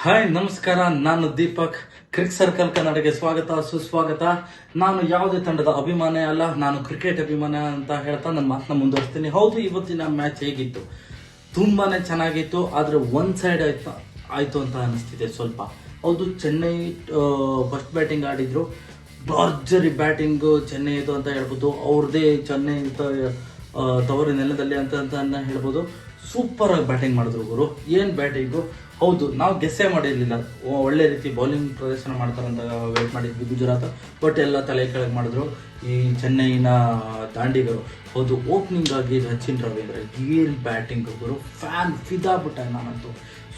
Hi ನಮಸ್ಕಾರ, ನಾನು Deepak. ಕ್ರಿಕ್ circle ಕನ್ನಡಕ್ಕೆ ಸ್ವಾಗತ ಸುಸ್ವಾಗತ. ನಾನು ಯಾವುದೇ ತಂಡದ ಅಭಿಮಾನಿ ಅಲ್ಲ, ನಾನು ಕ್ರಿಕೆಟ್ ಅಭಿಮಾನಿ ಅಂತ ಹೇಳ್ತಾ ನನ್ನ ಮಾತನ್ನ ಮುಂದುವರಿಸ್ತೀನಿ. ಹೌದು, ಇವತ್ತಿನ ಮ್ಯಾಚ್ ಹೇಗಿತ್ತು? ತುಂಬಾನೇ ಚೆನ್ನಾಗಿತ್ತು, ಆದ್ರೆ ಒನ್ ಸೈಡ್ ಆಯ್ತು ಅಂತ ಅನಿಸ್ತಿದೆ ಸ್ವಲ್ಪ. ಹೌದು, ಚೆನ್ನೈ ಫಸ್ಟ್ ಬ್ಯಾಟಿಂಗ್ ಆಡಿದ್ರು, ಭರ್ಜರಿ ಬ್ಯಾಟಿಂಗ್ ಚೆನ್ನೈದು ಅಂತ ಹೇಳ್ಬೋದು. ಅವ್ರದೇ ಚೆನ್ನೈ ತವರು ನೆಲದಲ್ಲಿ ಅಂತ ಹೇಳ್ಬೋದು. ಸೂಪರ್ ಆಗಿ ಬ್ಯಾಟಿಂಗ್ ಮಾಡಿದ್ರು ಗುರು. ಏನ್ ಬ್ಯಾಟಿಂಗು! ಹೌದು, ನಾವು ಗೆಸ್ಸೇ ಮಾಡಿರ್ಲಿಲ್ಲ ಒಳ್ಳೆ ರೀತಿ ಬೌಲಿಂಗ್ ಪ್ರದರ್ಶನ ಮಾಡ್ತಾರಂತ ವೇಟ್ ಮಾಡಿದ್ವಿ ಗುಜರಾತ್. ಬಟ್ ಎಲ್ಲ ತಲೆ ಕೆಳಗೆ ಮಾಡಿದ್ರು ಈ ಚೆನ್ನೈನ ದಾಂಡಿಗರು. ಹೌದು, ಓಪನಿಂಗ್ ಆಗಿ ಸಚಿನ್ ರವೀಂದ್ರ ಏನ್ ಬ್ಯಾಟಿಂಗ್ ಗುರು, ಫ್ಯಾನ್ ಫಿದಾ ಬಿಟ್ಟ ನಾನಂತೂ.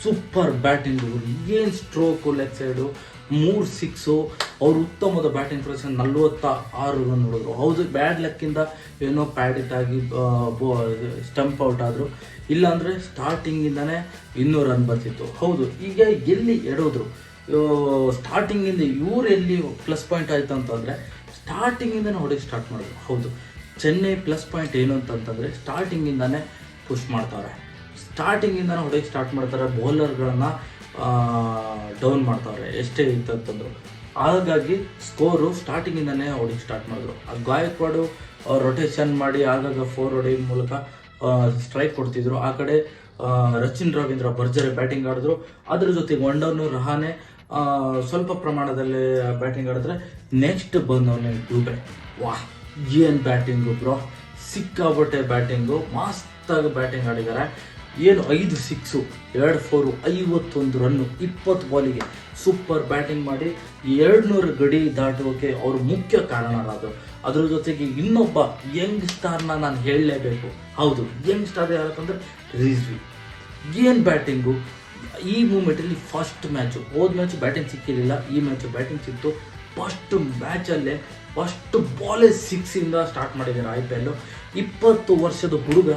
ಸೂಪರ್ ಬ್ಯಾಟಿಂಗ್ ಗುರು, ಏನ್ ಸ್ಟ್ರೋಕು, ಲೆಗ್ ಸೈಡು 3 ಸಿಕ್ಸು. ಅವ್ರು ಉತ್ತಮವಾದ ಬ್ಯಾಟಿಂಗ್ ಪ್ರದರ್ಶನ, 46 ರನ್ ಹೊಡೆದ್ರು. ಹೌದು, ಬ್ಯಾಡ್ ಲಕ್ಕಿಂದ ಏನೋ ಪ್ಯಾಡಿಟ್ ಆಗಿ ಸ್ಟಂಪ್ ಔಟ್ ಆದ್ರು, ಇಲ್ಲಾಂದ್ರೆ ಸ್ಟಾರ್ಟಿಂಗಿಂದಾನೇ 200 ರನ್ ಬರ್ತಿತ್ತು. ಹೌದು, ಈಗ ಎಲ್ಲಿ ಎಡೋದ್ರು ಸ್ಟಾರ್ಟಿಂಗಿಂದ ಇವ್ರು ಎಲ್ಲಿ ಪ್ಲಸ್ ಪಾಯಿಂಟ್ ಆಯ್ತು ಅಂತಂದ್ರೆ ಸ್ಟಾರ್ಟಿಂಗಿಂದಾನೆ ಹೊಡೆಗೆ ಸ್ಟಾರ್ಟ್ ಮಾಡಿದ್ರು. ಹೌದು, ಚೆನ್ನೈ ಪ್ಲಸ್ ಪಾಯಿಂಟ್ ಏನು ಅಂತಂತಂದ್ರೆ ಸ್ಟಾರ್ಟಿಂಗಿಂದಾನೆ ಪುಷ್ ಮಾಡ್ತಾರೆ, ಸ್ಟಾರ್ಟಿಂಗಿಂದಾನೆ ಹೊಡೆಗೆ ಸ್ಟಾರ್ಟ್ ಮಾಡ್ತಾರೆ, ಬೌಲರ್ಗಳನ್ನ ಡೌನ್ ಮಾಡ್ತಾವ್ರೆ ಎಷ್ಟೇ ಇತ್ತಂತಂದ್ರು. ಹಾಗಾಗಿ ಸ್ಕೋರು ಸ್ಟಾರ್ಟಿಂಗಿಂದಾನೆ ಹೊಡೆಗೆ ಸ್ಟಾರ್ಟ್ ಮಾಡಿದ್ರು. ಗಾಯಕ್ವಾಡು ರೊಟೇಷನ್ ಮಾಡಿ ಆಗಾಗ 4 ಹೊಡೆಯ ಮೂಲಕ ಸ್ಟ್ರೈಕ್ ಕೊಡ್ತಿದ್ರು. ಆ ಕಡೆ ಸಚಿನ್ ರವೀಂದ್ರ ಭರ್ಜರಿ ಬ್ಯಾಟಿಂಗ್ ಆಡಿದ್ರು. ಅದ್ರ ಜೊತೆಗೆ ವಂಡರ್ನು ರಹಾನೆ ಸ್ವಲ್ಪ ಪ್ರಮಾಣದಲ್ಲಿ ಬ್ಯಾಟಿಂಗ್ ಆಡಿದ್ರೆ ನೆಕ್ಸ್ಟ್ ಬಂದವನೇ ಡುಬೆ. ವಾಹ್, ಏನ್ ಬ್ಯಾಟಿಂಗು ಬ್ರೋ, ಸಿಕ್ಕಾಬಟ್ಟೆ ಬ್ಯಾಟಿಂಗು, ಮಸ್ತಾಗಿ ಬ್ಯಾಟಿಂಗ್ ಆಡಿದ್ದಾರೆ. ಏನು 5 ಸಿಕ್ಸು 2 4 51 ರನ್ನು 20 ಬಾಲಿಗೆ ಸೂಪರ್ ಬ್ಯಾಟಿಂಗ್ ಮಾಡಿ 200 ಗಡಿ ದಾಟುವಕ್ಕೆ ಅವರು ಮುಖ್ಯ ಕಾರಣರಾದರು. ಅದ್ರ ಜೊತೆಗೆ ಇನ್ನೊಬ್ಬ ಯಂಗ್ ಸ್ಟಾರ್ನ ನಾನು ಹೇಳಲೇಬೇಕು. ಹೌದು, ಯಂಗ್ ಸ್ಟಾರ್ ಯಾರಂತಂದ್ರೆ ರಿಜ್ವಿ. ಏನ್ ಬ್ಯಾಟಿಂಗು ಈ ಮೂಮೆಂಟಲ್ಲಿ! ಫಸ್ಟ್ ಮ್ಯಾಚು, ಹೋದ ಮ್ಯಾಚ್ ಬ್ಯಾಟಿಂಗ್ ಸಿಕ್ಕಿರಲಿಲ್ಲ, ಈ ಮ್ಯಾಚ್ ಬ್ಯಾಟಿಂಗ್ ಸಿಕ್ತು. ಫಸ್ಟ್ ಮ್ಯಾಚಲ್ಲೇ ಫಸ್ಟ್ ಬಾಲೇ 6ಇಂದ ಸ್ಟಾರ್ಟ್ ಮಾಡಿದ್ದಾರೆ. IPL 20 ವರ್ಷದ ಹುಡುಗ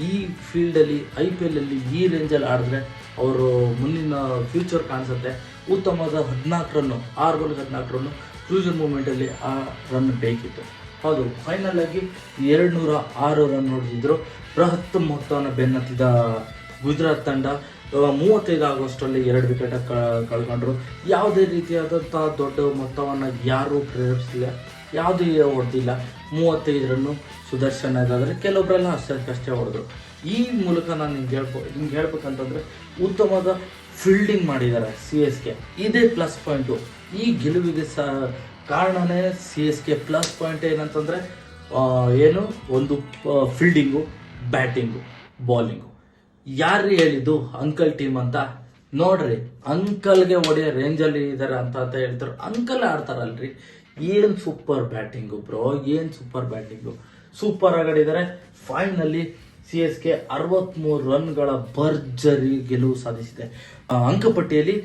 ಈ ಫೀಲ್ಡಲ್ಲಿ IPL ಅಲ್ಲಿ ಈ ರೇಂಜಲ್ಲಿ ಆಡಿದ್ರೆ ಅವರು ಮುಂದಿನ ಫ್ಯೂಚರ್ ಕಾಣಿಸುತ್ತೆ. ಉತ್ತಮವಾದ 14 ರನ್ನು, 6 ಬಾಲ್ಗೆ 14 ರನ್ನು ಕ್ರೂಸರ್ ಮೂಮೆಂಟಲ್ಲಿ ಆ ರನ್ ಬೇಕಿತ್ತು. ಹೌದು, ಫೈನಲ್ ಆಗಿ 206 ರನ್ ಹೊಡೆದಿದ್ರು. ಬೃಹತ್ ಮೊತ್ತವನ್ನು ಬೆನ್ನತ್ತಿದ ಗುಜರಾತ್ ತಂಡ 35 ಆಗಸ್ಟಲ್ಲಿ 2 ವಿಕೆಟ್ ಕಳ್ಕೊಂಡ್ರು. ಯಾವುದೇ ರೀತಿಯಾದಂಥ ದೊಡ್ಡ ಮೊತ್ತವನ್ನು ಯಾರೂ ಪ್ರೇರೇಪಿಸಿಲ್ಲ, ಯಾವುದೇ ಹೊಡೆದಿಲ್ಲ. 35 ರನ್ನು ಸುದರ್ಶನ್ ಇದಾದರೆ, ಕೆಲವೊಬ್ಬರೆಲ್ಲ ಅಷ್ಟೇ ಹೊಡೆದ್ರು. ಈ ಮೂಲಕ ನಾನು ಹಿಂಗೆ ಹೇಳ್ಬೇಕಂತಂದ್ರೆ ಉತ್ತಮವಾದ ಫೀಲ್ಡಿಂಗ್ ಮಾಡಿದ್ದಾರೆ CSK. ಇದೇ ಪ್ಲಸ್ ಪಾಯಿಂಟು ಈ ಗೆಲುವಿಗೆ ಕಾರಣನೇ. CSK ಪ್ಲಸ್ ಪಾಯಿಂಟ್ ಏನಂತಂದ್ರೆ ಏನು, ಒಂದು ಫೀಲ್ಡಿಂಗು, ಬ್ಯಾಟಿಂಗು, ಬೌಲಿಂಗು. ಯಾರು ಹೇಳಿದ್ದು ಅಂಕಲ್ ಟೀಮ್ ಅಂತ? ನೋಡ್ರಿ, ಅಂಕಲ್ಗೆ ಹೊಡೆಯೋ ರೇಂಜಲ್ಲಿ ಇದ್ದಾರೆ ಅಂತ ಹೇಳ್ತಾರೆ. ಅಂಕಲ್ ಆಡ್ತಾರಲ್ರಿ. ಏನ್ ಸೂಪರ್ ಬ್ಯಾಟಿಂಗು ಬ್ರೋ, ಏನ್ ಸೂಪರ್ ಬ್ಯಾಟಿಂಗು, ಸೂಪರ್ ಆಡಿದ್ದಾರೆ. ಫೈನಲಿ CSK 63 ರನ್ಗಳ ಭರ್ಜರಿ ಗೆಲುವು ಸಾಧಿಸಿದೆ. ಅಂಕಪಟ್ಟಿಯಲ್ಲಿ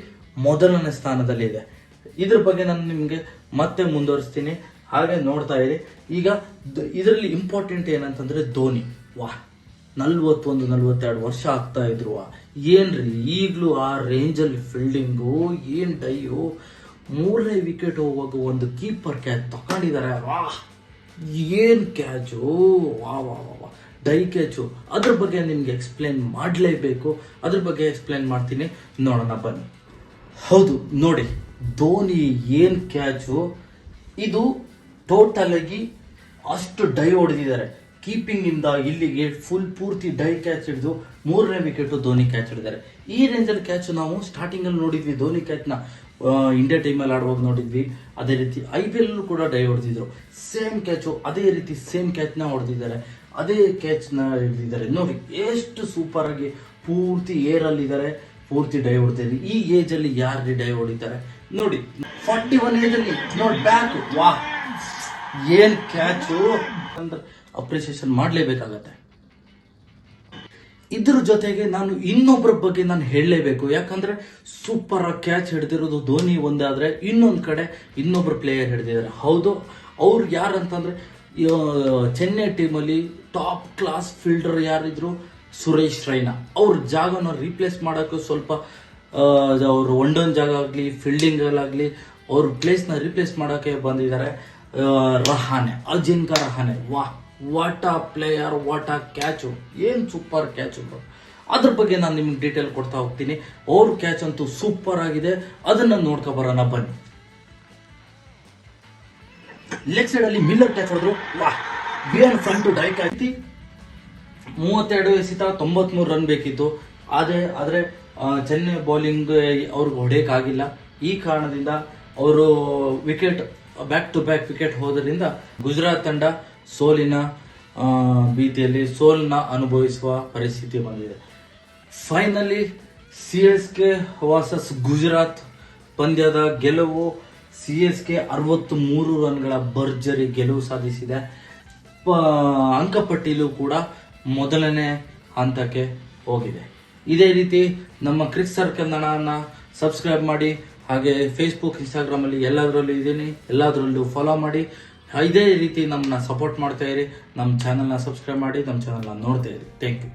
ಮೊದಲನೇ ಸ್ಥಾನದಲ್ಲಿ ಇದೆ. ಇದ್ರ ಬಗ್ಗೆ ನಾನು ನಿಮಗೆ ಮತ್ತೆ ಮುಂದುವರಿಸ್ತೀನಿ, ಹಾಗೆ ನೋಡ್ತಾ ಇರಿ. ಈಗ ಇದರಲ್ಲಿ ಇಂಪಾರ್ಟೆಂಟ್ ಏನಂತಂದ್ರೆ ಧೋನಿ. ವಾಹ್, 41-42 ವರ್ಷ ಆಗ್ತಾ ಇದ್ರು. ಏನ್ರಿ ಈಗಲೂ ಆ ರೇಂಜಲ್ಲಿ ಫೀಲ್ಡಿಂಗು, ಏನ್ ಡೈಯು, 3ನೇ ವಿಕೆಟ್ ಹೋಗುವಾಗ ಒಂದು ಕೀಪರ್ ಕ್ಯಾಚ್ ತಗೊಂಡಿದ್ದಾರೆ. ವಾಹ್, ಏನ್ ಕ್ಯಾಚು! ವಾ ವಾ ವಾ, ಡೈ ಕ್ಯಾಚು. ಅದ್ರ ಬಗ್ಗೆ ನಿಮ್ಗೆ ಎಕ್ಸ್ಪ್ಲೇನ್ ಮಾಡಲೇಬೇಕು. ಅದ್ರ ಬಗ್ಗೆ ಎಕ್ಸ್ಪ್ಲೇನ್ ಮಾಡ್ತೀನಿ, ನೋಡೋಣ ಬನ್ನಿ. ಹೌದು ನೋಡಿ, ಧೋನಿ ಏನ್ ಕ್ಯಾಚು ಇದು! ಟೋಟಲ್ ಆಗಿ ಅಷ್ಟು ಡೈ ಹೊಡೆದಿದ್ದಾರೆ. ಕೀಪಿಂಗ್ ಇಂದ ಇಲ್ಲಿಗೆ ಪೂರ್ತಿ ಡೈ ಕ್ಯಾಚ್ ಹಿಡಿದು 3ನೇ ವಿಕೆಟ್ ಧೋನಿ ಕ್ಯಾಚ್ ಹಿಡಿದ್ದಾರೆ. ಈ ರೇಂಜಲ್ಲಿ ಕ್ಯಾಚ್ ನಾವು ಸ್ಟಾರ್ಟಿಂಗ್ ಅಲ್ಲಿ ನೋಡಿದ್ವಿ. ಧೋನಿ ಕ್ಯಾಚ್ನ ಇಂಡಿಯಾ ಟೀಮಲ್ಲಿ ಆಡುವಾಗ ನೋಡಿದ್ವಿ. ಅದೇ ರೀತಿ IPL ಕೂಡ ಡೈ ಹೊಡೆದಿದ್ರು. ಸೇಮ್ ಕ್ಯಾಚು, ಅದೇ ರೀತಿ ಸೇಮ್ ಕ್ಯಾಚ್ನ ಹೊಡೆದಿದ್ದಾರೆ, ಅದೇ ಕ್ಯಾಚ್ನ ಹಿಡಿದಿದ್ದಾರೆ. ನೋಡಿ ಎಷ್ಟು ಸೂಪರ್ ಆಗಿ ಪೂರ್ತಿ ಏರಲ್ಲಿದ್ದಾರೆ, ಪೂರ್ತಿ ಡೈ ಹೊಡೆದಿದ್ದಾರೆ. ಈ ಏಜ್ ಅಲ್ಲಿ ಯಾರು ಡೈ ಹೊಡಿತಾರೆ ನೋಡಿ, 41 ಏಜ್ ಅಲ್ಲಿ ನೋಡಿ ಬ್ಯಾಕ್. ವಾಹ್, ಏನ್ ಕ್ಯಾಚು ಅಂದ್ರೆ ಅಪ್ರಿಸಿಯೇಷನ್ ಮಾಡಲೇಬೇಕಾಗತ್ತೆ. ಇದ್ರ ಜೊತೆಗೆ ನಾನು ಇನ್ನೊಬ್ಬರ ಬಗ್ಗೆ ನಾನು ಹೇಳಲೇಬೇಕು. ಯಾಕಂದ್ರೆ ಸೂಪರ್ ಆಗಿ ಕ್ಯಾಚ್ ಹಿಡಿದಿರೋದು ಧೋನಿ ಒಂದಾದ್ರೆ, ಇನ್ನೊಂದ್ ಕಡೆ ಇನ್ನೊಬ್ರು ಪ್ಲೇಯರ್ ಹಿಡಿದಿದ್ದಾರೆ. ಹೌದು, ಅವ್ರು ಯಾರಂತಂದ್ರೆ ಚೆನ್ನೈ ಟೀಮಲ್ಲಿ ಟಾಪ್ ಕ್ಲಾಸ್ ಫೀಲ್ಡರ್ ಯಾರಿದ್ರು, ಸುರೇಶ್ ರೈನಾ. ಅವ್ರ ಜಾಗನ ರೀಪ್ಲೇಸ್ ಮಾಡೋಕೆ ಸ್ವಲ್ಪ ಅವ್ರು ಒಂದೊಂದು ಜಾಗ ಆಗಲಿ ಫೀಲ್ಡಿಂಗಲ್ಲಾಗಲಿ ಅವ್ರ ಪ್ಲೇಸ್ನ ರೀಪ್ಲೇಸ್ ಮಾಡೋಕೆ ಬಂದಿದ್ದಾರೆ. ರಹಾನೆ, ಅಜಿಂಕ್ಯ ರಹಾನೆ. ವಾಹ್, ವಾಟ್ ಆ ಪ್ಲೇಯರ್, ವಾಟ್ ಆ ಕ್ಯಾಚು, ಏನ್ ಸೂಪರ್ ಕ್ಯಾಚು. ಅದ್ರ ಬಗ್ಗೆ ನಾನು ನಿಮ್ಗೆ ಡೀಟೇಲ್ ಕೊಡ್ತಾ ಹೋಗ್ತೀನಿ. ಅವ್ರ ಕ್ಯಾಚ್ ಅಂತೂ ಸೂಪರ್ ಆಗಿದೆ, ಅದನ್ನ ನೋಡ್ಕೊ ಬರೋಣ ಬನ್ನಿ. ಲೆಗ್ ಸೈಡ್ ಅಲ್ಲಿ ಮಿಲ್ಲರ್ ಕ್ಯಾಚ್ ಹೊಡೆದ್ರು, ಬಿಯನ್ ಫ್ರಂಟ್ ಡೈರೆಕ್ಟ್ ಆಯ್ತಿ. 32 ಎಸೆತ 93 ರನ್ ಬೇಕಿತ್ತು. ಆದ್ರೆ ಚೆನ್ನೈ ಬೌಲಿಂಗ್ ಅವ್ರಿಗೆ ಹೊಡೆಯಕ್ಕಾಗಿಲ್ಲ. ಈ ಕಾರಣದಿಂದ ಅವರು ಬ್ಯಾಕ್ ಟು ಬ್ಯಾಕ್ ವಿಕೆಟ್ ಹೋದ್ರಿಂದ ಗುಜರಾತ್ ತಂಡ ಸೋಲಿನ ಅನುಭವಿಸುವ ಪರಿಸ್ಥಿತಿ ಬಂದಿದೆ. ಫೈನಲಿ CSK ವರ್ಸಸ್ ಗುಜರಾತ್ ಪಂದ್ಯದ ಗೆಲುವು. CSK 63 ರನ್ಗಳ ಭರ್ಜರಿ ಗೆಲುವು ಸಾಧಿಸಿದೆ. ಅಂಕಪಟ್ಟಿಲೂ ಕೂಡ ಮೊದಲನೇ ಹಂತಕ್ಕೆ ಹೋಗಿದೆ. ಇದೇ ರೀತಿ ನಮ್ಮ ಕ್ರಿಕ್ ಸರ್ಕಲ್ ಕನ್ನಡನ ಸಬ್ಸ್ಕ್ರೈಬ್ ಮಾಡಿ, ಹಾಗೆ ಫೇಸ್ಬುಕ್, ಇನ್ಸ್ಟಾಗ್ರಾಮ್ ಅಲ್ಲಿ ಎಲ್ಲದರಲ್ಲೂ ಇದ್ದೀನಿ, ಎಲ್ಲದರಲ್ಲೂ ಫಾಲೋ ಮಾಡಿ. ಇದೇ ರೀತಿ ನಮ್ಮನ್ನ ಸಪೋರ್ಟ್ ಮಾಡ್ತಾ ಇರಿ. ನಮ್ಮ ಚಾನಲ್ನ ಸಬ್ಸ್ಕ್ರೈಬ್ ಮಾಡಿ, ನಮ್ಮ ಚಾನಲ್ನ ನೋಡ್ತಾ ಇರಿ. Thank you.